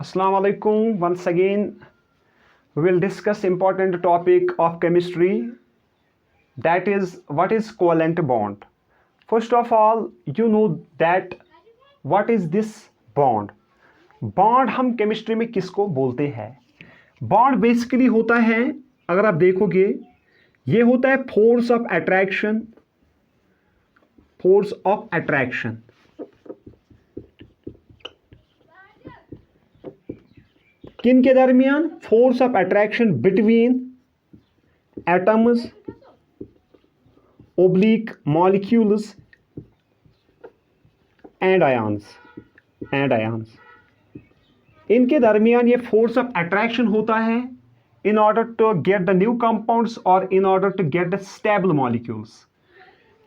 Assalamu alaikum. Once again, we will discuss important topic of chemistry, that is what is covalent bond. First of all, you know that what is this bond. Bond हम chemistry में किसको बोलते हैं? Bond basically होता है, अगर आप देखोगे, ये होता है force of attraction. Force of attraction किन के दरमियान? Force of attraction between atoms oblique molecules and ions इनके दरमियान ये फोर्स ऑफ अट्रैक्शन होता है in order to get the new compounds और in order to get the stable molecules.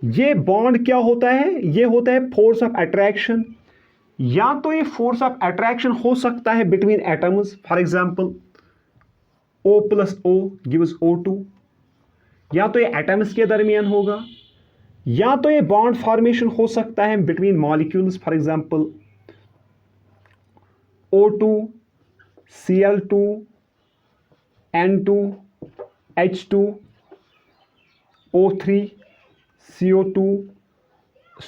ये बॉन्ड क्या होता है? ये होता है फोर्स ऑफ अट्रैक्शन। या तो ये फोर्स ऑफ अट्रैक्शन हो सकता है between atoms, for example O plus O gives O2, या तो ये एटम्स के दरमियान होगा, या तो ये बॉन्ड फॉर्मेशन हो सकता है between molecules, for example O2 Cl2 N2 H2 O3 CO2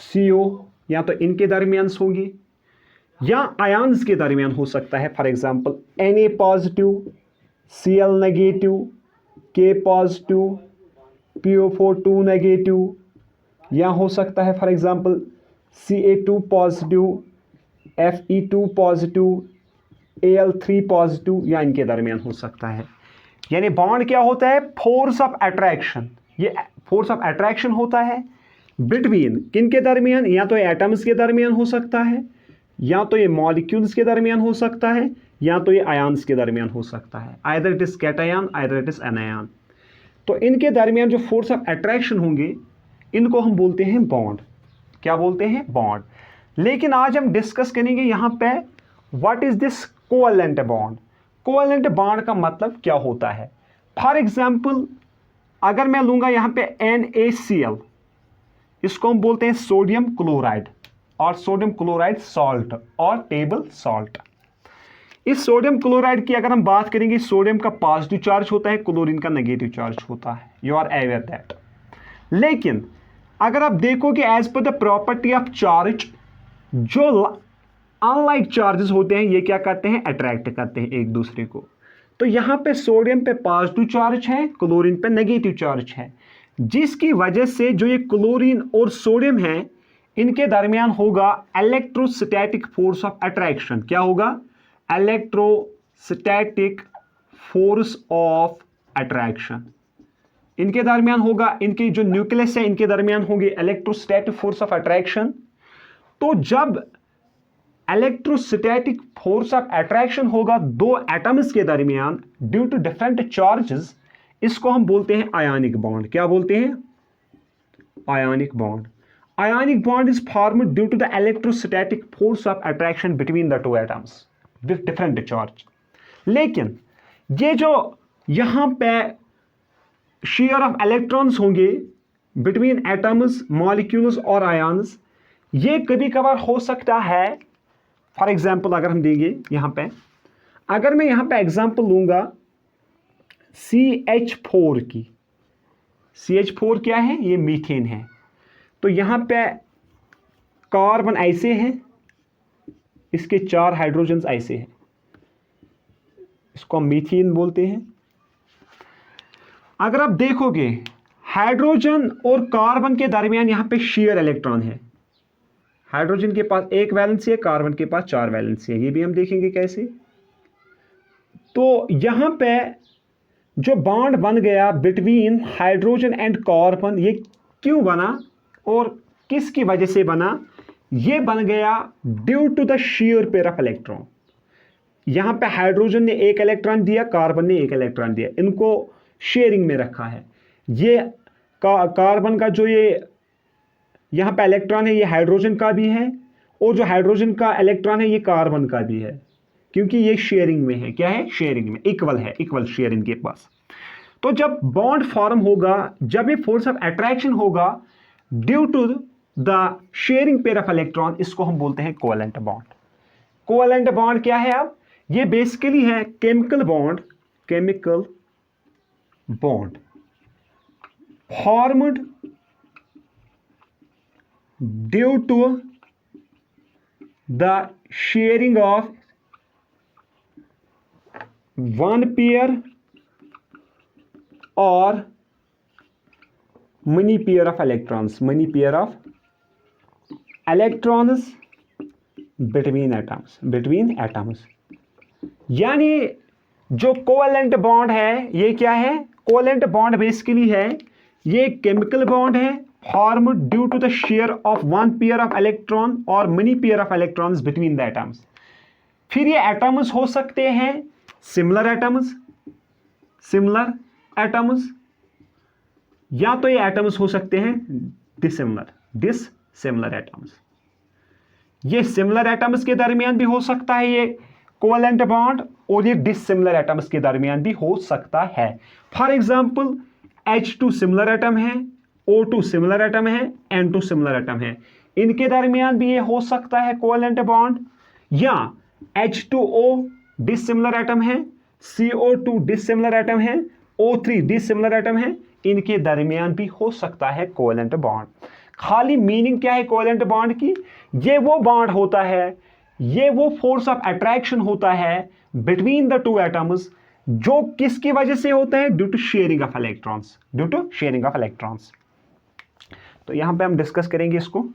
CO, या तो इनके दरमियान होंगी या आयंस के दरमियान हो सकता है, for example Na positive Cl negative K positive PO4 2 negative, या हो सकता है for example Ca2 positive Fe2 positive Al3 positive, या इनके दरमियान हो सकता है। यानी बॉन्ड क्या होता है? Force of attraction. ये फोर्स ऑफ अट्रैक्शन होता है बिटवीन किन के दरमियान? या तो ये एटम्स के दरमियान हो सकता है, या तो ये मॉलिक्यूल्स के दरमियान हो सकता है, या तो ये आयंस के दरमियान हो सकता है। Either it is cation, either it is anion. तो इनके दरमियान जो फोर्स ऑफ अट्रैक्शन होंगे इनको हम बोलते हैं बॉन्ड। क्या बोलते हैं? बॉन्ड। लेकिन आज हम डिस्कस करेंगे यहाँ पे what is this covalent bond. Covalent bond का मतलब क्या होता है? फॉर एग्जांपल अगर मैं लूंगा यहाँ पे NaCl, इसको हम बोलते हैं सोडियम क्लोराइड, और सोडियम क्लोराइड सॉल्ट और टेबल सॉल्ट। इस सोडियम क्लोराइड की अगर हम बात करेंगे, सोडियम का पॉजिटिव चार्ज होता है, क्लोरीन का नेगेटिव चार्ज होता है। You are aware that. लेकिन अगर आप देखोगे एज पर द प्रॉपर्टी ऑफ चार्ज, जो अनलाइक चार्जेस होते हैं ये क्या करते हैं? अट्रैक्ट करते हैं एक दूसरे को। तो यहाँ पे सोडियम पे पॉजिटिव चार्ज है, क्लोरीन पे नेगेटिव चार्ज है, जिसकी वजह से जो ये क्लोरीन और सोडियम है इनके दरमियान होगा इलेक्ट्रोस्टैटिक फोर्स ऑफ अट्रैक्शन। क्या होगा? इलेक्ट्रोस्टैटिक फोर्स ऑफ अट्रैक्शन इनके दरमियान होगा। इनके जो न्यूक्लियस है इनके दरमियान होगी इलेक्ट्रोस्टैटिक फोर्स ऑफ अट्रैक्शन। तो जब इलेक्ट्रोस्टैटिक फोर्स ऑफ अट्रैक्शन होगा दो एटम्स के दरमियान ड्यू टू डिफरेंट चार्जेस, इसको हम बोलते हैं आयनिक बॉन्ड। क्या बोलते हैं? Ionic bond. Ionic bond is formed due to the electrostatic force of attraction between the two atoms with different charge. लेकिन ये जो यहां पे शेयर ऑफ इलेक्ट्रॉन्स होंगे बिटवीन एटम्स, मॉलिक्यूल्स और आयंस, ये कभी कभार हो सकता है। फॉर एग्जांपल अगर हम देंगे यहाँ पे, अगर मैं यहाँ पे एग्जांपल लूंगा CH4 की, CH4 क्या है? ये मीथेन है। तो यहाँ पे कार्बन ऐसे हैं, इसके 4 हाइड्रोजन्स ऐसे हैं, इसको हम मीथेन बोलते हैं। अगर आप देखोगे हाइड्रोजन और कार्बन के दरमियान यहाँ पे शेयर इलेक्ट्रॉन है। हाइड्रोजन के पास 1 वैलेंसी है, कार्बन के पास 4 वैलेंसी है। ये भी हम देखेंगे कैसे। तो यहां पे जो बॉन्ड बन गया बिटवीन हाइड्रोजन एंड कार्बन, ये क्यों बना और किसकी वजह से बना? ये बन गया due to the share pair of electron. यहां पे हाइड्रोजन ने 1 इलेक्ट्रॉन दिया, कार्बन ने 1 इलेक्ट्रॉन दिया, इनको शेयरिंग में रखा है। ये कार्बन का जो ये यहाँ पे इलेक्ट्रॉन है ये हाइड्रोजन का भी है, और जो हाइड्रोजन का इलेक्ट्रॉन है ये कार्बन का भी है, क्योंकि ये शेयरिंग में है। क्या है? शेयरिंग में, इक्वल है, इक्वल शेयर इनके पास। तो जब बॉन्ड फॉर्म होगा, जब ये फोर्स ऑफ अट्रैक्शन होगा due to the sharing pair of electron, इसको हम बोलते हैं कोवैलेंट बॉन्ड। कोवैलेंट बॉन्ड क्या है? अब ये बेसिकली है chemical bond formed due to the sharing of one pair और many pair of electrons between atoms यानी जो कोवेलेंट बॉन्ड है ये क्या है? कोवेलेंट बॉन्ड बेसिकली है ये केमिकल बॉन्ड है formed due to the share of one pair of electron और money pair of electrons between the atoms. फिर ये एटम्स हो सकते हैं सिमिलर एटम्स या तो ये एटम्स हो सकते हैं डिसिमिलर एटम्स। ये सिमिलर एटम्स के दरमियान भी हो सकता है ये कोवेलेंट बॉन्ड और ये डिसिमिलर एटम्स के दरमियान भी हो सकता है। For example H2 similar atom है, O2 सिमिलर एटम है, N2 सिमिलर एटम है, इनके दरमियान भी ये हो सकता है कोवेलेंट बॉन्ड। या H2O डिसिमिलर एटम है, CO2 डिसिमिलर एटम है, O3 डिसिमिलर एटम है, इनके दरमियान भी हो सकता है कोवेलेंट बॉन्ड। खाली मीनिंग क्या है कोवेलेंट बॉन्ड की? ये वो बॉन्ड होता है, ये वो फोर्स ऑफ अट्रैक्शन होता है बिटवीन द टू एटम्स जो किसकी वजह से होता है? Due to sharing of electrons. तो यहां पे हम डिस्कस करेंगे इसको।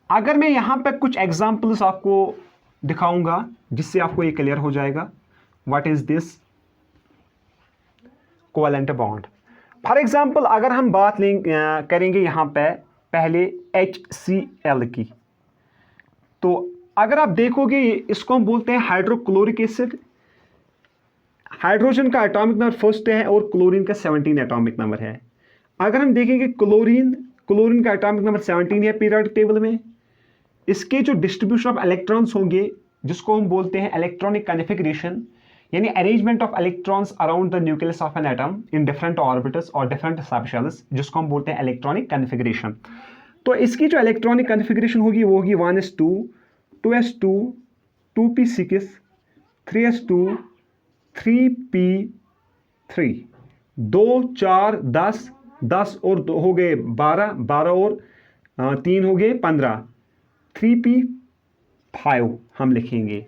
अगर मैं यहां पे कुछ एग्जांपल्स आपको दिखाऊंगा जिससे आपको ये क्लियर हो जाएगा what is this covalent bond. For example अगर हम बात करेंगे यहां पे पहले HCl की, तो अगर आप देखोगे इसको हम बोलते हैं हाइड्रोक्लोरिक एसिड। हाइड्रोजन का एटॉमिक नंबर फर्स्ट है और क्लोरीन का 17 एटॉमिक नंबर है। अगर हम देखेंगे क्लोरीन का एटॉमिक नंबर 17 है पीरियोडिक टेबल में। इसके जो डिस्ट्रीब्यूशन ऑफ इलेक्ट्रॉन्स होंगे जिसको हम बोलते हैं इलेक्ट्रॉनिक कॉन्फ़िगरेशन, यानी arrangement of electrons around the nucleus of an atom in different orbitals और डिफरेंट सबशेल्स, जिसको हम बोलते हैं इलेक्ट्रॉनिक कॉन्फ़िगरेशन। तो इसकी जो इलेक्ट्रॉनिक कॉन्फ़िगरेशन होगी वो होगी 1s2 2s2 2p6 3s2 3p3 2 4 10 10 और 2 हो गए 12 12 और 3 हो गए 15 3p5 हम लिखेंगे।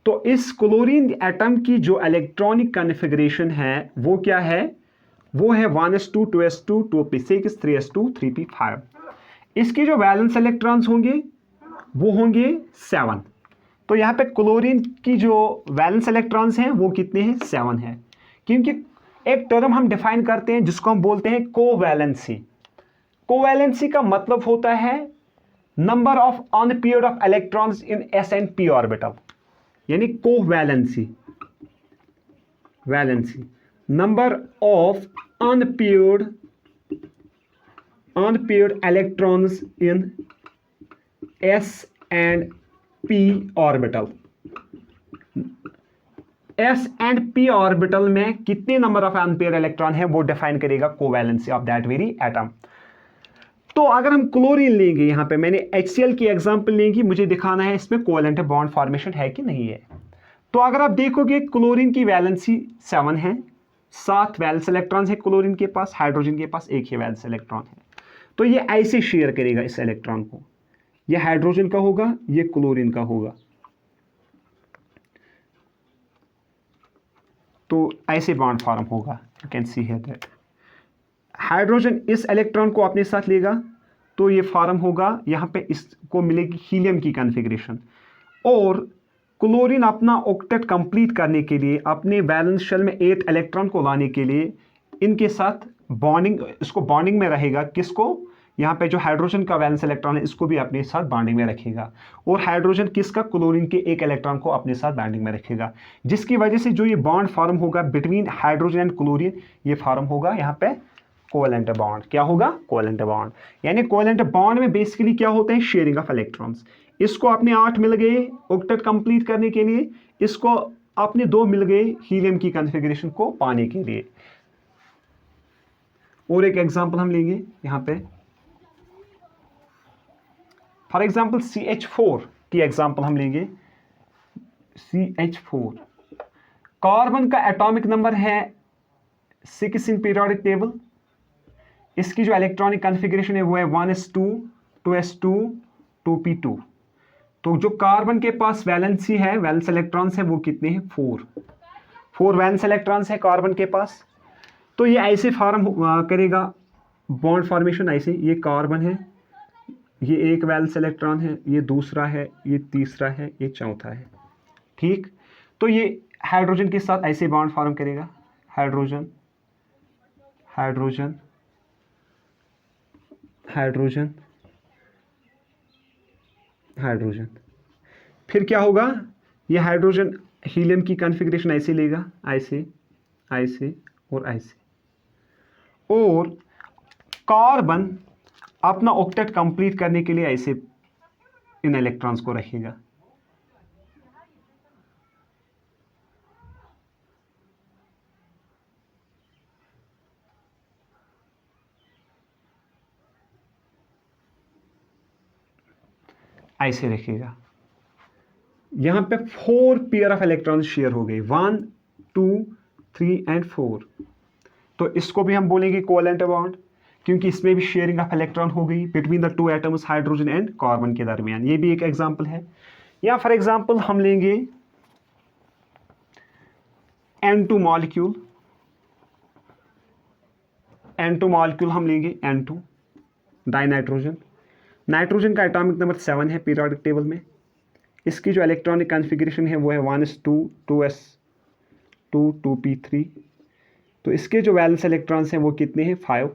तो इस क्लोरीन एटम की जो इलेक्ट्रॉनिक कॉन्फ़िगरेशन है वो क्या है? वो है 1s2 2s2 2p6 3s2 3p5। इसके जो वैलेंस इलेक्ट्रॉन्स होंगे वो होंगे 7। तो यहाँ पे क्लोरीन की जो वैलेंस इलेक्ट्रॉन्स हैं वो कितने हैं? 7 हैं। क्योंकि एक टर्म हम डिफाइन करते हैं जिसको हम बोलते हैं कोवैलेंसी। कोवैलेंसी का मतलब होता है number of unpaired of electrons in s and p orbital, यानी covalency number of unpaired electrons in s and p orbital. s and p orbital में कितने नंबर ऑफ अनपेयर्ड इलेक्ट्रॉन है वो डिफाइन करेगा covalency of that very atom. तो अगर हम chlorine लेंगे, यहां पे मैंने HCl की एग्जांपल लेंगी, मुझे दिखाना है इसमें कोवेलेंट बॉन्ड फॉर्मेशन है कि नहीं है। तो अगर आप देखोगे क्लोरीन की वैलेंसी 7 है, 7 वैलेंस इलेक्ट्रॉन है क्लोरीन के पास, हाइड्रोजन के पास 1 ही वैलेंस इलेक्ट्रॉन है। तो ये ऐसे शेयर करेगा इस इलेक्ट्रॉन को, ये हाइड्रोजन का होगा, ये क्लोरीन का होगा। तो ऐसे बॉन्ड फॉर्म होगा, you can see here that. Hydrogen इस इलेक्ट्रॉन को अपने साथ लेगा तो ये फॉर्म होगा, यहाँ पे इसको मिलेगी हीलियम की कॉन्फ़िगरेशन। और क्लोरीन अपना ऑक्टेट कंप्लीट करने के लिए, अपने वैलेंस शेल में 8 इलेक्ट्रॉन को लाने के लिए इनके साथ बॉन्डिंग, इसको बॉन्डिंग में रहेगा। किसको? यहाँ पे जो हाइड्रोजन का वैलेंस इलेक्ट्रॉन है इसको भी अपने साथ बॉन्डिंग में रखेगा। और हाइड्रोजन किसका? क्लोरीन के 1 इलेक्ट्रॉन को अपने साथ बॉन्डिंग में रखेगा, जिसकी वजह से जो ये बॉन्ड फॉर्म होगा बिटवीन हाइड्रोजन एंड क्लोरीन, ये फॉर्म होगा यहाँ पे कोवेलेंट बॉन्ड। क्या होगा? Covalent bond. यानी कोवेलेंट बॉन्ड में बेसिकली क्या होता है? Sharing of electrons. इसको अपने 8 मिल गए ऑक्टेट कंप्लीट करने के लिए, इसको अपने 2 मिल गए हीलियम की कॉन्फ़िगरेशन को पाने के लिए। और एक एग्जांपल हम लेंगे यहाँ पे, फॉर एग्जांपल CH4 की एग्जांपल हम लेंगे। CH4 कार्बन का एटॉमिक नंबर है 6 इन पीरियोडिक टेबल। इसकी जो इलेक्ट्रॉनिक कॉन्फ़िगरेशन है वो है 1s2 2s2 2p2। तो जो कार्बन के पास वैलेंसी है, वैलेंस इलेक्ट्रॉन्स है, वो कितने हैं? 4 वैलेंस इलेक्ट्रॉन्स है कार्बन के पास। तो ये ऐसे फॉर्म करेगा बॉन्ड फॉर्मेशन ऐसे। ये कार्बन है, ये एक वैलेंस इलेक्ट्रॉन है, ये दूसरा है, ये तीसरा है, ये चौथा है। ठीक, तो ये हाइड्रोजन के साथ ऐसे बॉन्ड फॉर्म करेगा, हाइड्रोजन हाइड्रोजन हाइड्रोजन हाइड्रोजन। फिर क्या होगा? ये हाइड्रोजन हीलियम की कॉन्फ़िगरेशन ऐसे लेगा, ऐसे ऐसे और ऐसे। और कार्बन अपना ऑक्टेट कंप्लीट करने के लिए ऐसे इन इलेक्ट्रॉन्स को रखेगा। ऐसे रखेगा। यहां पे 4 पेयर ऑफ इलेक्ट्रॉन्स शेयर हो गए, 1 2 3 एंड 4। तो इसको भी हम बोलेंगे कोवेलेंट बॉन्ड, क्योंकि इसमें भी शेयरिंग ऑफ इलेक्ट्रॉन हो गई between the 2 atoms hydrogen and carbon के दरमियान। ये भी एक एग्जांपल है। या फॉर एग्जांपल हम लेंगे N2 मॉलिक्यूल। N2 मॉलिक्यूल हम लेंगे, N2 डाइनाइट्रोजन। नाइट्रोजन का एटॉमिक नंबर 7 है पीरियोडिक टेबल में। इसकी जो इलेक्ट्रॉनिक कॉन्फ़िगरेशन है वो है 1s2 2s2 2p3। तो इसके जो वैलेंस इलेक्ट्रॉन्स हैं वो कितने हैं? 5।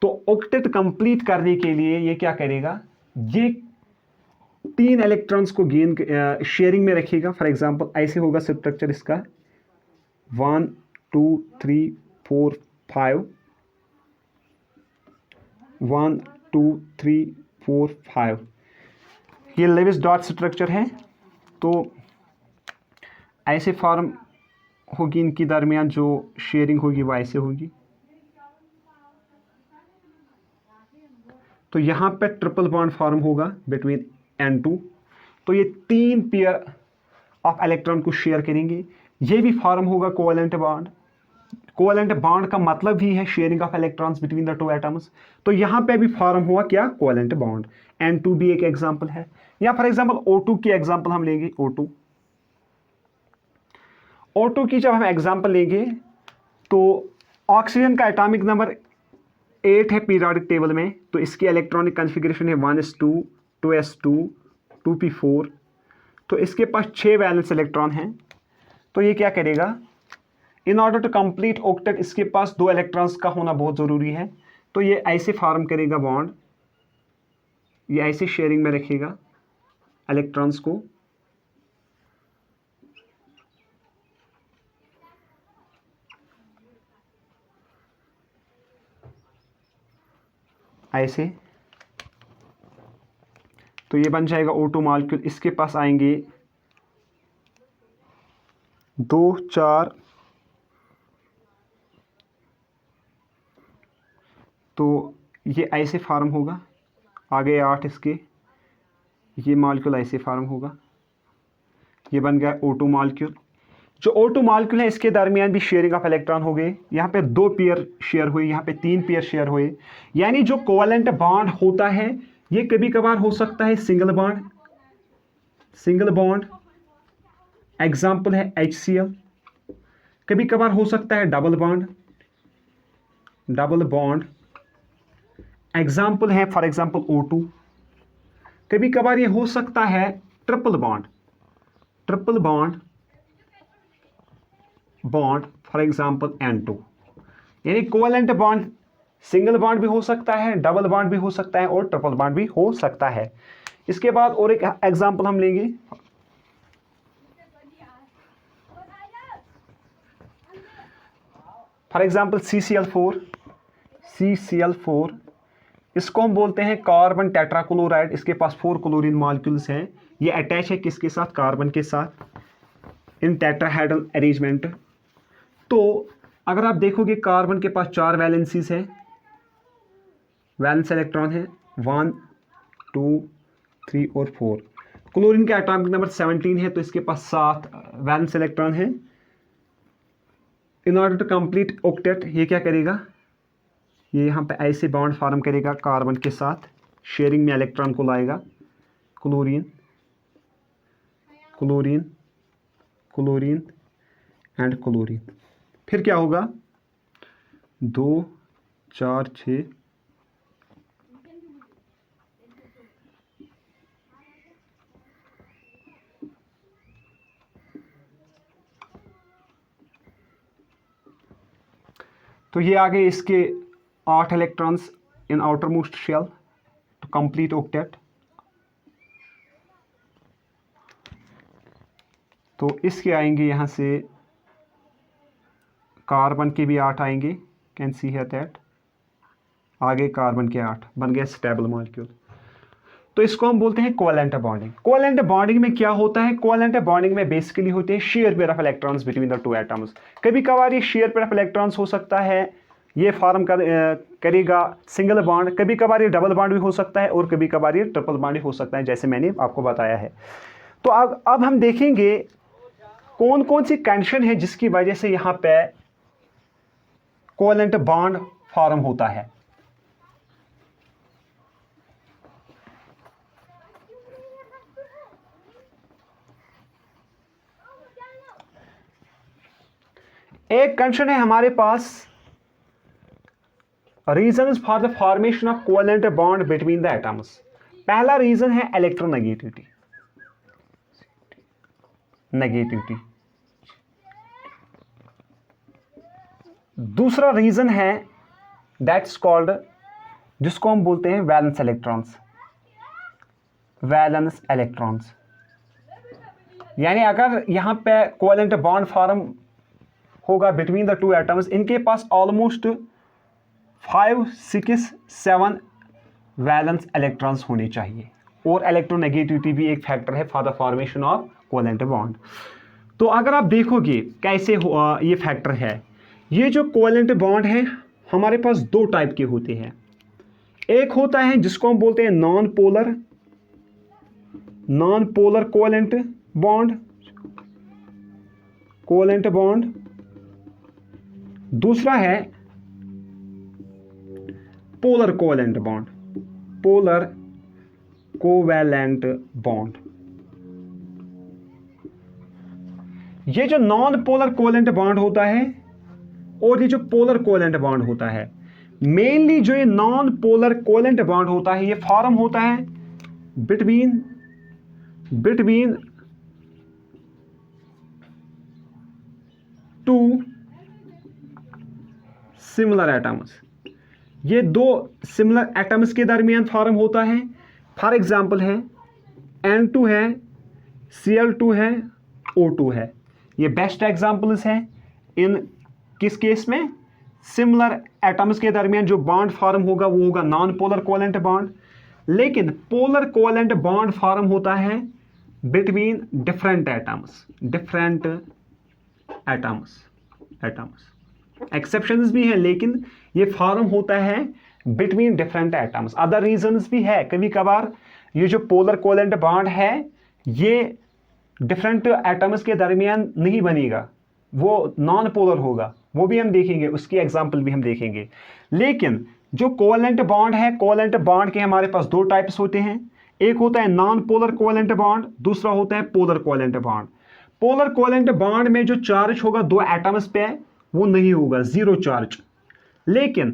तो ऑक्टेट कंप्लीट करने के लिए ये क्या करेगा? ये 3 इलेक्ट्रॉन्स को गेन शेयरिंग में रखेगा। फॉर एग्जांपल ऐसे होगा स्ट्रक्चर इसका, 1 2 3 4 5, 1 2 3 4 5। ये लेविस डॉट स्ट्रक्चर है। तो ऐसे फॉर्म होगी, इनकी दरमियान जो शेयरिंग होगी वो ऐसे होगी। तो यहाँ पे ट्रिपल बॉन्ड फॉर्म होगा बिटवीन N2। तो ये 3 पेयर ऑफ इलेक्ट्रॉन को शेयर करेंगे। ये भी फॉर्म होगा कोवेलेंट बॉन्ड। कोवेलेंट बॉन्ड का मतलब ही है sharing of electrons between the 2 atoms. तो यहाँ पे भी फॉर्म हुआ क्या? Covalent bond. N2 भी एक एग्जांपल है। या फॉर एग्जांपल O2 की एग्जांपल हम लेंगे। O2 की जब हम एग्जांपल लेंगे तो ऑक्सीजन का एटॉमिक नंबर 8 है पीरियोडिक टेबल में। तो इसकी इलेक्ट्रॉनिक कॉन्फ़िगरेशन है 1s2 2s2 2p4। तो इसके पास 6 वैलेंस इलेक्ट्रॉन हैं। तो ये क्या करेगा? In order to complete octet इसके पास 2 इलेक्ट्रॉन्स का होना बहुत ज़रूरी है। तो ये ऐसे फॉर्म करेगा बॉन्ड, ये ऐसे शेयरिंग में रखेगा इलेक्ट्रॉन्स को। ऐसे। तो ये बन जाएगा O2 मॉलिक्यूल। इसके पास आएंगे 2 4, तो ये ऐसे फॉर्म होगा। आगे 8 इसके, ये मॉलिक्यूल ऐसे फॉर्म होगा। ये बन गया O2 मॉलिक्यूल। जो O2 मॉलिक्यूल है इसके दरमियान भी शेयरिंग ऑफ इलेक्ट्रॉन हो गए। यहाँ पे 2 पेयर शेयर हुए, यहाँ पे 3 पेयर शेयर हुए। यानी जो कोवेलेंट बॉन्ड होता है ये कभी कभार हो सकता है सिंगल बॉन्ड, एग्जाम्पल है HCl। कभी कभार हो सकता है डबल बॉन्ड, एग्जाम्पल है फॉर एग्जाम्पल O2। कभी कभार ये हो सकता है triple bond for example N2। यानी कोवेलेंट बॉन्ड सिंगल बॉन्ड भी हो सकता है, डबल बॉन्ड भी हो सकता है और ट्रिपल बॉन्ड भी हो सकता है। इसके बाद और एक एग्जाम्पल हम लेंगे। For example CCl4। इसको हम बोलते हैं कार्बन टेट्राक्लोराइड। इसके पास 4 क्लोरीन मॉलिक्यूल्स हैं। ये अटैच है किसके साथ? कार्बन के साथ इन टेट्राहेड्रल अरेंजमेंट। तो अगर आप देखोगे कार्बन के पास 4 वैलेंसीज है, वैलेंस इलेक्ट्रॉन है 1 2 3 और 4। क्लोरीन का एटॉमिक नंबर 17 है, तो इसके पास 7 वैलेंस इलेक्ट्रॉन है। In order to complete octet ये क्या करेगा, ये यहाँ पे ऐसे बॉन्ड फॉर्म करेगा कार्बन के साथ, शेयरिंग में इलेक्ट्रॉन को लाएगा, chlorine chlorine chlorine and chlorine. फिर क्या होगा, 2 4 6 तो ये आ गए इसके 8 electrons in outer most shell to complete octet. तो इसके आएंगे यहाँ से कार्बन के भी 8 आएंगे, कैन सी है दैट, आगे कार्बन के 8 बन गया स्टेबल मॉलिक्यूल। तो इसको हम बोलते हैं कोवेलेंट बॉन्डिंग। कोवेलेंट बॉन्डिंग में क्या होता है, कोवेलेंट बॉन्डिंग में बेसिकली होते हैं share pair of electrons between the two atoms. कभी कभार ये शेयर पेयर ऑफ इलेक्ट्रॉन्स हो सकता है, ये फॉर्म करेगा सिंगल बॉन्ड, कभी कभार ये डबल बॉन्ड भी हो सकता है और कभी कभार ये ट्रिपल बॉन्ड भी हो सकता है, जैसे मैंने आपको बताया है। तो अब हम देखेंगे कौन कौन सी कंडीशन है जिसकी वजह से यहाँ पे कोवेलेंट बॉन्ड फॉर्म होता है। एक कंडीशन है हमारे पास, reasons for the formation of covalent bond between the atoms. पहला रीजन है इलेक्ट्रोनेगेटिविटी, नेगेटिविटी। दूसरा रीजन है दैट्स कॉल्ड, जिसको हम बोलते हैं वैलेंस इलेक्ट्रॉन्स, वैलेंस इलेक्ट्रॉन्स। यानी अगर यहां पे कोवेलेंट बॉन्ड फॉर्म होगा बिटवीन द टू एटम्स, इनके पास ऑलमोस्ट 5 6 7 वैलेंस इलेक्ट्रॉन्स होने चाहिए, और इलेक्ट्रोनेगेटिविटी भी एक फैक्टर है for the formation of covalent bond. तो अगर आप देखोगे कैसे ये फैक्टर है, ये जो कोवेलेंट बॉन्ड है हमारे पास 2 टाइप के होते हैं। एक होता है जिसको हम बोलते हैं नॉन पोलर कोवेलेंट बॉन्ड, दूसरा है polar covalent bond, polar covalent bond. ये जो नॉन पोलर कोवेलेंट बॉन्ड होता है और ये जो पोलर कोवेलेंट बॉन्ड होता है, मेनली जो ये नॉन पोलर कोवेलेंट बॉन्ड होता है ये फॉर्म होता है बिटवीन टू सिमिलर एटम्स। ये 2 सिमिलर एटम्स के दरमियान फॉर्म होता है। फॉर एग्जांपल है N2 है, Cl2 है, O2 है। ये बेस्ट एग्जांपल्स हैं इन किस केस में, सिमिलर एटम्स के दरमियान जो बॉन्ड फॉर्म होगा वो होगा नॉन पोलर कोवेलेंट बॉन्ड। लेकिन पोलर कोवेलेंट बॉन्ड फॉर्म होता है बिटवीन डिफरेंट एटम्स। एक्सेप्शंस भी हैं, लेकिन ये फॉर्म होता है between different atoms. Other reasons भी है, कभी कभार ये जो पोलर कोवेलेंट बॉन्ड है ये डिफरेंट एटम्स के दरमियान नहीं बनेगा, वो नॉन पोलर होगा, वो भी हम देखेंगे, उसकी एग्जांपल भी हम देखेंगे। लेकिन जो कोवेलेंट बॉन्ड है, कोवेलेंट बॉन्ड के हमारे पास 2 टाइप्स होते हैं। एक होता है नॉन पोलर कोवेलेंट बॉन्ड, दूसरा होता है polar covalent bond. Polar covalent bond में जो चार्ज होगा 2 एटम्स पे वो नहीं होगा, 0 चार्ज। लेकिन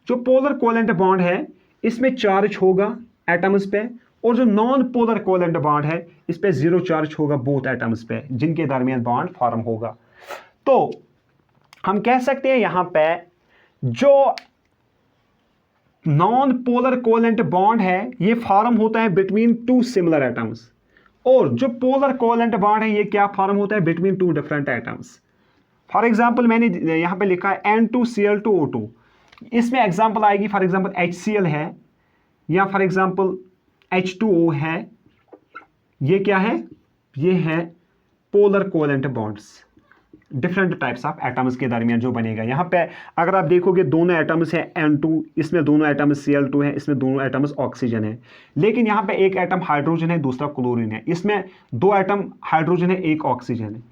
जो पोलर कोवेलेंट बॉन्ड है इसमें चार्ज होगा एटम्स पे, और जो नॉन पोलर कोवेलेंट बॉन्ड है इस पे 0 चार्ज होगा बोथ एटम्स पे, जिनके दरमियान बॉन्ड फॉर्म होगा। तो हम कह सकते हैं यहां पे जो नॉन पोलर कोवेलेंट बॉन्ड है ये फॉर्म होता है बिटवीन 2 सिमिलर एटम्स, और जो पोलर कोवेलेंट बॉन्ड है ये क्या फॉर्म होता है between 2 different atoms. For example मैंने यहां पे लिखा है N2Cl2O2, इसमें एग्जांपल आएगी फॉर एग्जांपल HCl है, या फॉर एग्जांपल H2O है। ये क्या है, ये है polar covalent bonds. Different types of atoms के दरमियान जो बनेगा। यहाँ पे अगर आप देखोगे दोनों एटम्स है N2, इसमें दोनों एटम्स Cl2 है, इसमें दोनों एटम्स ऑक्सीजन है, लेकिन यहाँ पे एक एटम हाइड्रोजन है, दूसरा क्लोरीन है, इसमें दो एटम हाइड्रोजन है, एक ऑक्सीजन है।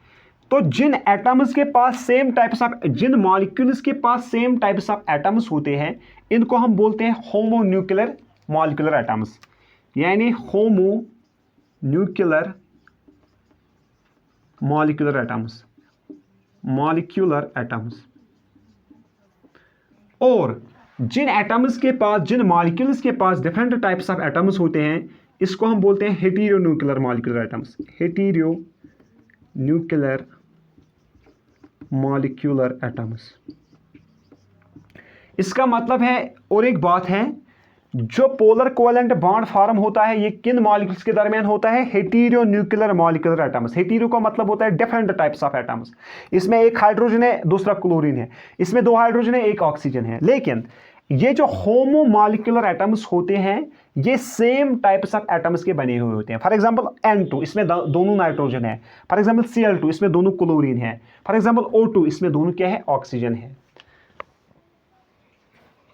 तो जिन एटम्स के पास सेम टाइप्स ऑफ, जिन मॉलिक्यूल्स के पास सेम टाइप्स ऑफ एटम्स होते हैं, इनको हम बोलते हैं होमोन्यूक्लियर मॉलिक्यूलर एटम्स, यानी homonuclear molecular atoms, molecular atoms. और जिन एटम्स के पास, जिन मॉलिक्यूल्स के पास डिफरेंट टाइप्स ऑफ एटम्स होते हैं, इसको हम बोलते हैं heteronuclear molecular atoms, heteronuclear molecular atoms. इसका मतलब है, और एक बात है, जो पोलर कोवेलेंट बॉन्ड फॉर्म होता है ये किन मॉलिक्यूल्स के दरमियान होता है? हेटेरोन्यूक्लियर मॉलिक्यूलर एटम्स। हेटेरो का मतलब होता है डिफरेंट टाइप्स ऑफ एटम्स। इसमें एक हाइड्रोजन है, दूसरा क्लोरीन है, इसमें दो हाइड्रोजन है, एक ऑक्सीजन है। लेकिन ये जो होमो मॉलिक्यूलर एटम्स होते हैं ये सेम टाइप्स ऑफ एटम्स के बने हुए होते हैं। फॉर एग्जांपल N2, इसमें दोनों नाइट्रोजन है। फॉर एग्जांपल Cl2, इसमें दोनों क्लोरीन है। फॉर एग्जांपल O2, इसमें दोनों क्या है? ऑक्सीजन है।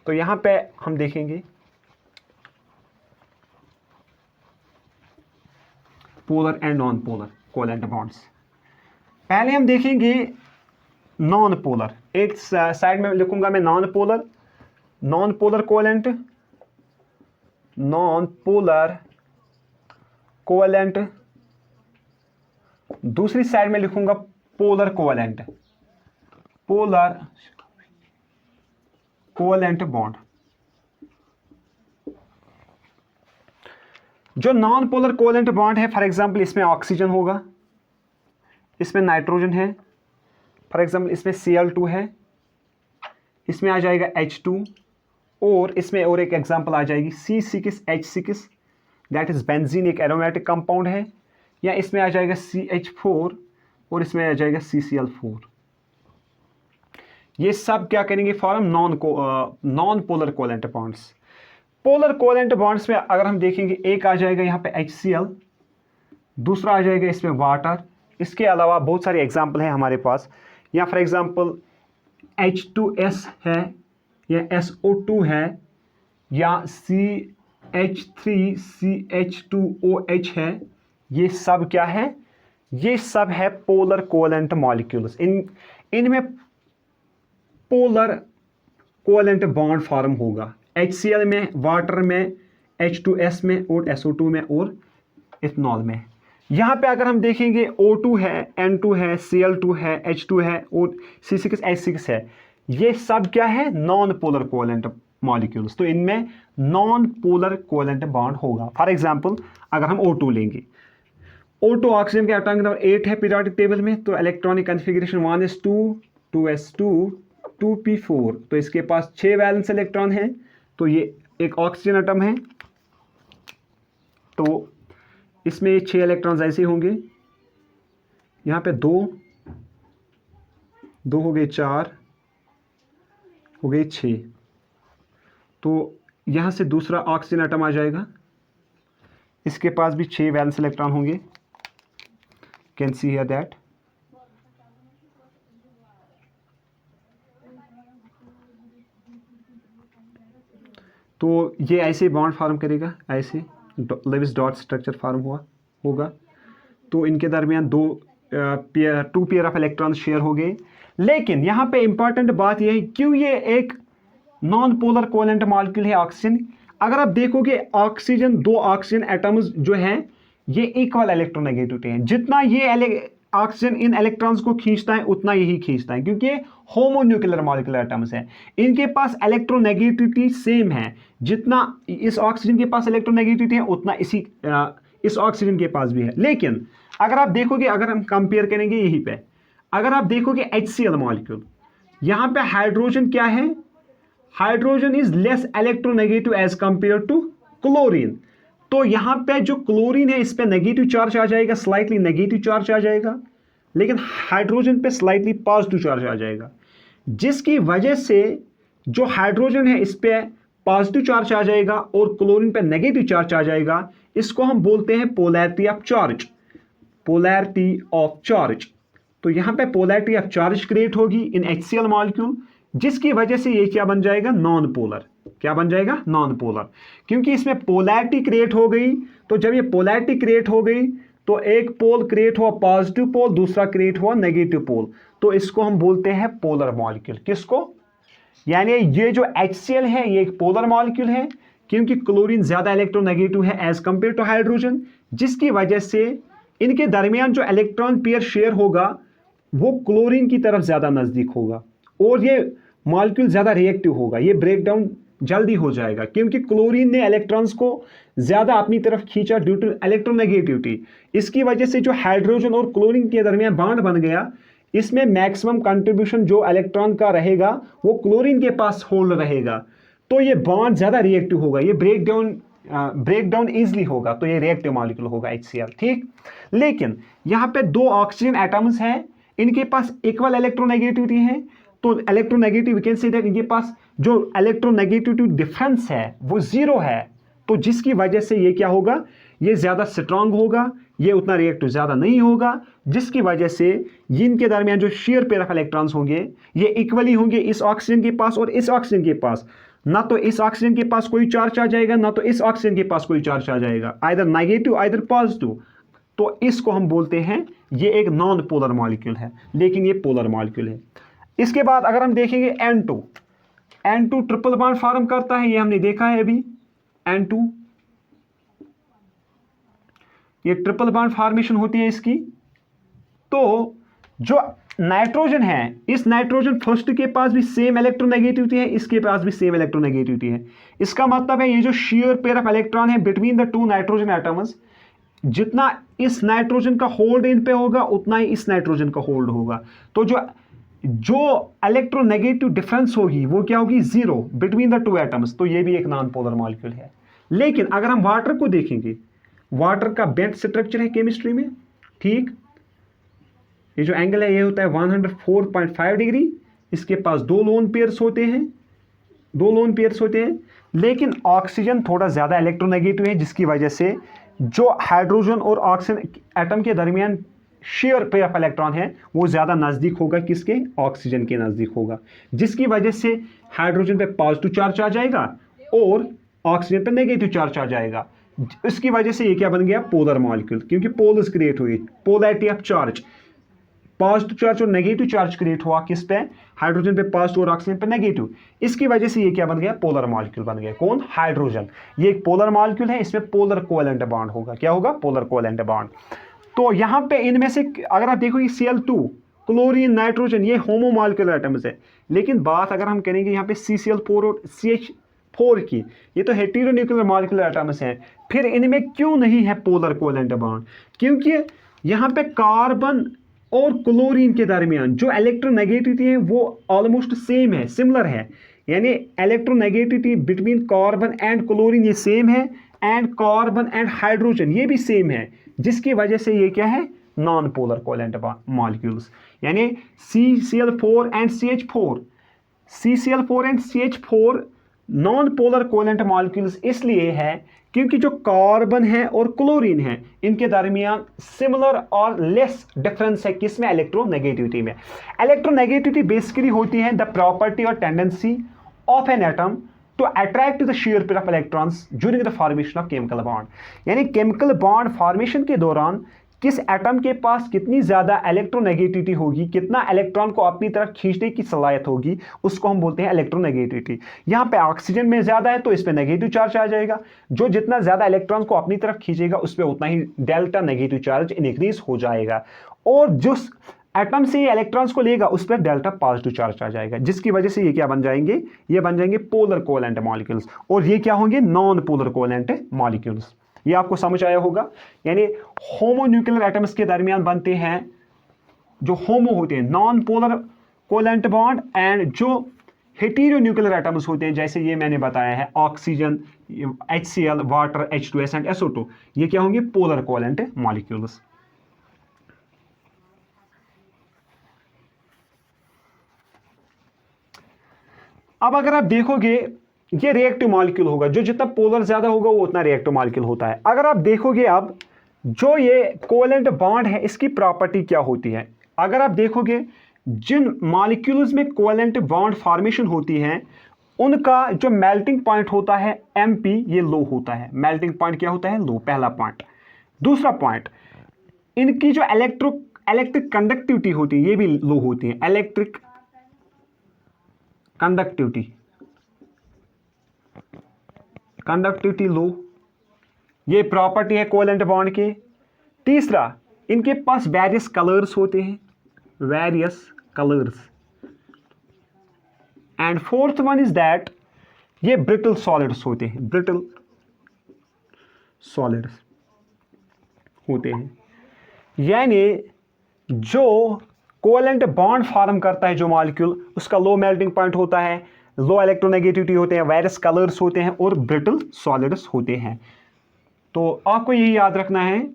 तो यहां पे हम देखेंगे polar and non polar covalent bonds. पहले हम देखेंगे नॉन पोलर। एक साइड में लिखूंगा मैं non polar, non polar covalent, non polar covalent. दूसरी साइड में लिखूंगा polar covalent, polar covalent bond. जो नॉन पोलर कोवेलेंट बॉन्ड है, फॉर एग्जांपल इसमें ऑक्सीजन होगा, इसमें नाइट्रोजन है, फॉर एग्जांपल इसमें Cl2 है, इसमें आ जाएगा H2, और इसमें और एक एग्जांपल आ जाएगी C6H6, दैट इज बेंजीन, एक एरोमेटिक कंपाउंड है, या इसमें आ जाएगा CH4 और इसमें आ जाएगा CCl4। ये सब क्या करेंगे? Form non polar covalent bonds. Polar covalent bonds में अगर हम देखेंगे, एक आ जाएगा यहाँ पे HCl, दूसरा आ जाएगा इसमें वाटर। इसके अलावा बहुत सारे एग्जांपल हैं हमारे पास। या फॉर एग्जांपल H2S है, या SO2 है, या CH3CH2OH है। ये सब क्या है? ये सब है पोलर कोवेलेंट मॉलिक्यूल्स। इनमें पोलर कोवेलेंट बॉन्ड फॉर्म होगा HCl में, वाटर में, H2S में, और SO2 में, और इथेनॉल में। यहाँ पे अगर हम देखेंगे O2 है, N2 है, Cl2 है, H2 है, और C6H6 है। ये सब क्या है? Non polar covalent molecules. तो इनमें नॉन पोलर कोवेलेंट बॉन्ड होगा। फॉर एग्जांपल अगर हम O2 लेंगे, O2 ऑक्सीजन के एटॉमिक नंबर 8 है पीरियोडिक टेबल में, तो electronic configuration 1s2 2s2 2p4। तो इसके पास 6 वैलेंस इलेक्ट्रॉन हैं। तो ये एक ऑक्सीजन एटम है, तो इसमें 6 इलेक्ट्रॉन्स ऐसे होंगे। यहाँ पे 2 हो गए, 4 हो गए, 6। तो यहाँ से दूसरा ऑक्सीजन एटम आ जाएगा, इसके पास भी 6 वैलेंस इलेक्ट्रॉन होंगे। Can see here that. तो ये ऐसे बॉन्ड फॉर्म करेगा, ऐसे लेविस डॉट स्ट्रक्चर फॉर्म होगा। तो इनके दरमियान 2 पेयर ऑफ इलेक्ट्रॉन शेयर हो गए। लेकिन यहाँ पे इंपॉर्टेंट बात यह है, क्यों ये एक नॉन पोलर कोवेलेंट मॉलिक्यूल है ऑक्सीजन। अगर आप देखोगे ऑक्सीजन, 2 ऑक्सीजन एटम्स जो हैं ये इक्वल इलेक्ट्रोनेगेटिविटी हैं। जितना ये ऑक्सीजन इन इलेक्ट्रॉन्स को खींचता है उतना यही खींचता है, क्योंकि होमोन्यूक्लियर मॉलिक्यूलर एटम्स हैं। इनके पास इलेक्ट्रोनेगेटिविटी सेम है। जितना इस ऑक्सीजन के पास इलेक्ट्रोनेगेटिविटी है उतना इस ऑक्सीजन के पास भी है। लेकिन अगर आप देखोगे, अगर हम कंपेयर करेंगे यहीं पे, अगर आप देखोगे HCl मॉलिक्यूल, यहाँ पे हाइड्रोजन क्या है? Hydrogen is less electronegative as compare to chlorine. तो यहाँ पे जो क्लोरीन है इस पे नेगेटिव चार्ज आ जाएगा, स्लाइटली नेगेटिव चार्ज आ जाएगा, लेकिन हाइड्रोजन पे स्लाइटली पॉजिटिव चार्ज आ जाएगा, जिसकी वजह से जो हाइड्रोजन है इस पे पॉजिटिव चार्ज आ जाएगा और क्लोरीन पे नेगेटिव चार्ज आ जाएगा। इसको हम बोलते हैं polarity of charge, polarity of charge. तो यहाँ पे पोलैरिटी ऑफ चार्ज क्रिएट होगी इन HCl मॉलिक्यूल, जिसकी वजह से ये क्या बन जाएगा, नॉन पोलर। क्या बन जाएगा, नॉन पोलर, क्योंकि इसमें पोलैरिटी क्रिएट हो गई। तो जब ये पोलैरिटी क्रिएट हो गई तो एक पोल क्रिएट हुआ पॉजिटिव पोल, दूसरा क्रिएट हुआ नेगेटिव पोल, तो इसको हम बोलते हैं पोलर मॉलिक्यूल। किसको, यानी ये जो HCl है ये एक पोलर मॉलिक्यूल है, क्योंकि क्लोरीन ज्यादा इलेक्ट्रोनेगेटिव है एज कंपेयर टू हाइड्रोजन, जिसकी वजह से इनके दरमियान जो इलेक्ट्रॉन पेयर शेयर होगा वो क्लोरीन की तरफ ज्यादा नजदीक होगा, और ये मॉलिक्यूल ज्यादा रिएक्टिव होगा, ये ब्रेक डाउन जल्दी हो जाएगा, क्योंकि क्लोरीन ने इलेक्ट्रॉन्स को ज्यादा अपनी तरफ खींचा ड्यू टू इलेक्ट्रोनेगेटिविटी। इसकी वजह से जो हाइड्रोजन और क्लोरीन के दरमियान बॉन्ड बन गया, इसमें मैक्सिमम कंट्रीब्यूशन जो इलेक्ट्रॉन का रहेगा वो क्लोरीन के पास होल्ड रहेगा, तो ये बॉन्ड ज्यादा रिएक्टिव होगा, ये ब्रेक डाउन इजिली होगा, तो ये रिएक्टिव मॉलिक्यूल होगा HCl। ठीक, लेकिन यहाँ पे दो ऑक्सीजन एटम्स हैं, इनके पास इक्वल इलेक्ट्रोनेगेटिविटी है, तो इलेक्ट्रोनेगेटिव कैन से दैट इनके पास जो इलेक्ट्रोनेगेटिविटी डिफरेंस है वो 0 है, तो जिसकी वजह से ये क्या होगा, ये ज्यादा स्ट्रांग होगा, ये उतना रिएक्टिव ज्यादा नहीं होगा, जिसकी वजह से इनके दरमियान जो शेयर पेयर ऑफ इलेक्ट्रॉन्स होंगे ये इक्वली होंगे इस ऑक्सीजन के पास और इस ऑक्सीजन के पास। ना तो इस ऑक्सीजन के पास कोई चार्ज आ जाएगा, ना तो इस ऑक्सीजन के पास कोई चार्ज आ जाएगा, आइदर नेगेटिव आइदर पॉजिटिव। तो इसको हम बोलते हैं ये एक नॉन पोलर मॉलिक्यूल है, लेकिन ये पोलर मॉलिक्यूल है। इसके बाद अगर हम देखेंगे N2 ट्रिपल बॉन्ड फॉर्म करता है, ये हमने देखा है अभी। N2 ये ट्रिपल बॉन्ड फॉर्मेशन होती है इसकी। तो जो नाइट्रोजन है, इस नाइट्रोजन फर्स्ट के पास भी सेम इलेक्ट्रोनेगेटिविटी है, इसके पास भी सेम इलेक्ट्रोनेगेटिविटी है। इसका मतलब है ये जो शेयर पेयर ऑफ इलेक्ट्रॉन है between the to nitrogen atoms, जितना इस नाइट्रोजन का होल्ड इन पे होगा उतना ही इस नाइट्रोजन का होल्ड होगा। तो जो इलेक्ट्रोनेगेटिव डिफरेंस होगी वो क्या होगी, 0 बिटवीन द टू एटम्स, तो ये भी एक नॉन पोलर मॉलिक्यूल है। लेकिन अगर हम वाटर को देखेंगे, वाटर का बेंट स्ट्रक्चर है केमिस्ट्री में। ठीक, ये जो एंगल है ये होता है 104.5 डिग्री, इसके पास 2 लोन पेयर्स होते हैं, लेकिन ऑक्सीजन थोड़ा ज़्यादा इलेक्ट्रोनेगेटिव है, जिसकी वजह से जो हाइड्रोजन और ऑक्सीजन एटम के दरमियान शेयर पेयर ऑफ इलेक्ट्रॉन है वो ज़्यादा नज़दीक होगा, किसके, ऑक्सीजन के नज़दीक होगा, जिसकी वजह से हाइड्रोजन पे पॉजिटिव चार्ज आ जाएगा और ऑक्सीजन पे नेगेटिव चार्ज आ जाएगा। इसकी वजह से ये क्या बन गया, पोलर मॉलिक्यूल, क्योंकि पोल्स क्रिएट हुई, polarity of charge, positive charge और नेगेटिव चार्ज क्रिएट हुआ किस पे, हाइड्रोजन पे पॉजिटिव और ऑक्सीजन पे नेगेटिव। इसकी वजह से ये क्या बन गया, पोलर मॉलिक्यूल बन गया। कौन, हाइड्रोजन। ये एक पोलर मॉलिक्यूल है, इसमें पोलर कोवेलेंट बॉन्ड होगा। क्या होगा, पोलर कोवेलेंट बॉन्ड। तो यहाँ पे इनमें से अगर आप देखोगे Cl2, क्लोरीन, नाइट्रोजन, ये होमो मॉलिक्यूलर एटम्स है, लेकिन बात अगर हम करेंगे यहाँ पे CCl4 और CH4 की, ये तो हेटेरोन्यूक्लियर मॉलिक्यूलर एटम्स हैं, फिर इनमें क्यों नहीं है पोलर कोवेलेंट बॉन्ड, क्योंकि यहाँ पे कार्बन और क्लोरीन के दरमियान जो इलेक्ट्रोनेगेटिविटी है वो ऑलमोस्ट सेम है, सिमिलर है, यानी electronegativity between carbon and chlorine ये सेम है, एंड कार्बन एंड हाइड्रोजन ये भी सेम है, जिसकी वजह से ये क्या है, नॉन पोलर कोवेलेंट मॉलिक्यूल्स। यानी CCl4 and CH4 non polar covalent molecules इसलिए है क्योंकि जो कार्बन है और क्लोरीन है इनके दरमियान सिमिलर और लेस डिफरेंस है, किसमें, इलेक्ट्रोनेगेटिविटी में। इलेक्ट्रोनेगेटिविटी बेसिकली होती है द प्रॉपर्टी और tendency of an atom to attract the share pair of electrons during the formation of chemical bond. यानी केमिकल बॉन्ड फॉर्मेशन के दौरान किस एटम के पास कितनी ज़्यादा इलेक्ट्रोनेगेटिविटी होगी, कितना इलेक्ट्रॉन को अपनी तरफ खींचने की सलाहियत होगी, उसको हम बोलते हैं इलेक्ट्रोनेगेटिविटी। यहाँ पे ऑक्सीजन में ज़्यादा है तो इस पर नेगेटिव चार्ज आ जाएगा, जो जितना ज़्यादा इलेक्ट्रॉन को अपनी तरफ खींचेगा उस पर उतना ही डेल्टा नेगेटिव चार्ज इंक्रीज हो जाएगा, और जिस एटम से ये इलेक्ट्रॉन्स को लेगा उस पर डेल्टा पॉजिटिव चार्ज आ जाएगा, जिसकी वजह से ये क्या बन जाएंगे, ये बन जाएंगे पोलर कोवेलेंट मॉलिक्यूल्स, और ये क्या होंगे, नॉन पोलर कोवेलेंट मॉलिक्यूल्स। ये आपको समझ आया होगा। यानी होमोन्यूक्लियर एटम्स के दरमियान बनते हैं जो होमो होते हैं, non polar covalent bond, and जो हेटेरोन्यूक्लियर एटम्स होते हैं जैसे ये मैंने बताया है oxygen, HCl, water, H2S and SO2, ये क्या होंगे, पोलर कोवेलेंट मॉलिक्यूल्स। अब अगर आप देखोगे ये रिएक्टिव मॉलिक्यूल होगा, जो जितना पोलर ज्यादा होगा वो उतना रिएक्टिव मॉलिक्यूल होता है। अगर आप देखोगे अब जो ये कोवेलेंट बॉन्ड है इसकी प्रॉपर्टी क्या होती है, अगर आप देखोगे जिन मॉलिक्यूल्स में कोवेलेंट बॉन्ड फॉर्मेशन होती है उनका जो मेल्टिंग पॉइंट होता है MP, ये लो होता है। मेल्टिंग पॉइंट क्या होता है? लो, पहला पॉइंट। दूसरा पॉइंट, इनकी जो इलेक्ट्रिक कंडक्टिविटी होती है ये भी लो होती है। इलेक्ट्रिक कंडक्टिविटी लो, ये प्रॉपर्टी है कोवेलेंट बॉन्ड के। तीसरा, इनके पास वेरियस कलर्स होते हैं, various colours. And fourth one is that ये ब्रिटल सॉलिड्स होते हैं, ब्रिटल सॉलिड्स होते हैं। यानी जो कोवेलेंट बॉन्ड फॉर्म करता है जो मॉलिक्यूल, उसका लो मेल्टिंग पॉइंट होता है, लो इलेक्ट्रोनेगेटिविटी होते हैं, वेरियस कलर्स होते हैं और ब्रिटल सॉलिड्स होते हैं। तो आपको यही याद रखना है,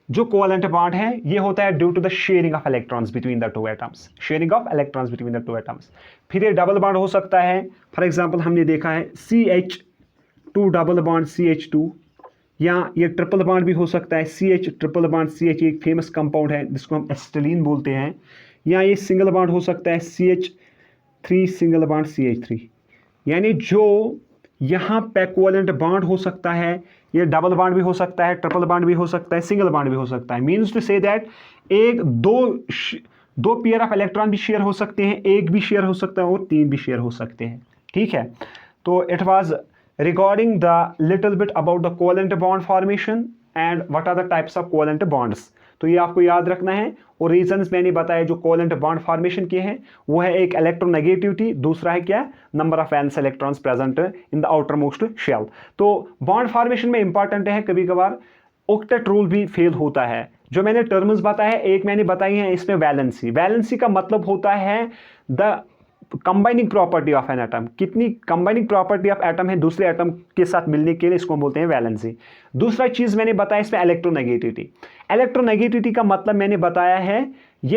जो कोवेलेंट बॉन्ड है ये होता है due to the sharing of electrons between the two atoms, sharing of electrons between the two atoms. फिर ये डबल बॉन्ड हो सकता है, फॉर एग्जांपल हमने देखा है CH2 डबल बॉन्ड CH2, या ये ट्रिपल बॉन्ड भी हो सकता है CH ट्रिपल बॉन्ड CH, एक फेमस कंपाउंड है जिसको हम एसिटिलीन बोलते हैं। या ये सिंगल बॉन्ड हो सकता है CH3 सिंगल बॉन्ड CH3। यानी जो यहाँ पे कोवेलेंट बॉन्ड हो सकता है, ये डबल बॉन्ड भी हो सकता है, ट्रिपल बॉन्ड भी हो सकता है, सिंगल बॉन्ड भी हो सकता है। मीन्स टू से दैट एक दो पेयर ऑफ इलेक्ट्रॉन भी शेयर हो सकते हैं, एक भी शेयर हो सकता है और तीन भी शेयर हो सकते हैं। ठीक है, तो it was regarding the little bit about the covalent bond formation and what are the types of covalent bonds. तो ये आपको याद रखना है। और रीजंस मैंने बताया जो कोवेलेंट बॉन्ड फॉर्मेशन के हैं, वो है एक इलेक्ट्रोनेगेटिविटी, दूसरा है क्या? Number of valence electrons present in the outer most shell. तो बॉन्ड फॉर्मेशन में इंपॉर्टेंट है, कभी कभार ऑक्टेट रूल भी फेल होता है। जो मैंने टर्म्स बताया है, एक मैंने बताई है इसमें वैलेंसी। वैलेंसी का मतलब होता है the combining property of an atom, कितनी कंबाइनिंग प्रॉपर्टी ऑफ एटम है दूसरे एटम के साथ मिलने के लिए, इसको बोलते हैं वैलेंसी। दूसरा चीज मैंने बताया इसमें इलेक्ट्रोनेगेटिविटी। इलेक्ट्रोनेगेटिविटी का मतलब मैंने बताया है ये